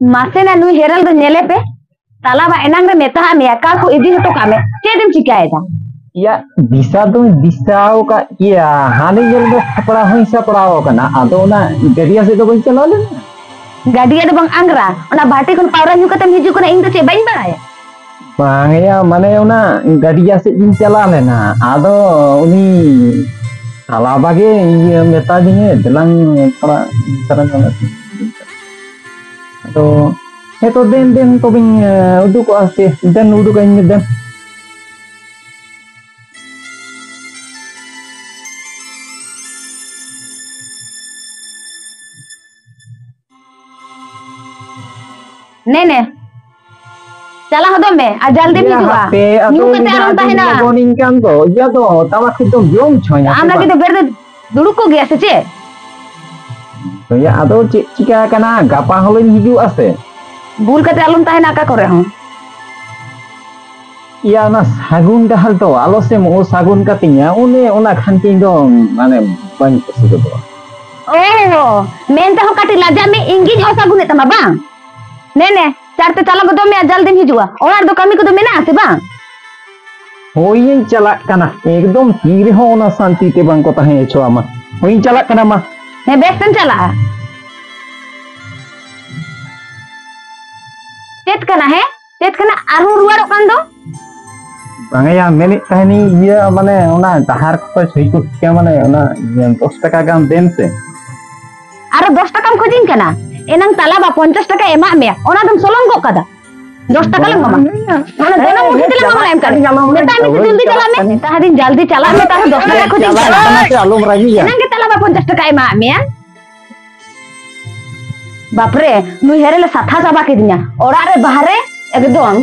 मासे ना नुई हेरल दो नेले पे ताला बा एनांग रे मेता हा मेका को इदी हटो कामे चेदम चिकायदा या दिशा तो दिशाओ का या हाने जल दो खपड़ा होई सा पड़ाओ कना आदो ना गड़िया से तो बई चला ले गाड़िया दो बंग आंगरा ओना बाटे कोन पावरा न्यू कतम हिजु कोना इंग तो चे बाइन bye bang ya mana ona gadiya se jin chala lena ado uni salah bage iya meta jinge delang para saran kana ado eto den to bin uduk ase dan uduk ain den ने चला हो दो मैं आ जल्दी भी जुआ new कते आरम ताहेना गोनिंग kan to ya to tawa khito jom choya Amla की तो बेर दुड़ुक को गया से चे तो या ado chika kana gapa holoin hiju ase भूल कते आलम ताहेना का करे हूं ya na sagun dahal to alo se mo sagun katinya une ona khanting dong mane ban kusi do ओहो मेन तो काटी लाजा में इंगी जो सागुने तमा बांग ने चारते चला गदो में जल्दी हिजुआ ओनार दो कमी को तो मेना आसे बांग होई चला कना एकदम तीर हो ना शांति ते बंग को तहे छो आमा होई चला कना मा ने बेसन चला चेत कना आरहु रुवारो कान दो बांगया मेनि तहनी ये माने ओना दहार को छई को के माने ओना 10 টাকা गाम देन से आरो 10 টাকা खोजिन कना एनंग ताला बा 50 টাকা एमा मे ओना दम सोलंग गो कदा 10 টাকা लंग मामा ओना देना मुठी दिले मामा एम कर नेता में जल्दी चला में नेता दिन जल्दी चला में तारो 10 টাকা खोजिन कना से आलम रागी या एनंग ताला बा 50 টাকা एमा मे बाप रे नु हेरेले साथा जाबा के दिना ओरा रे बाहरे एकदम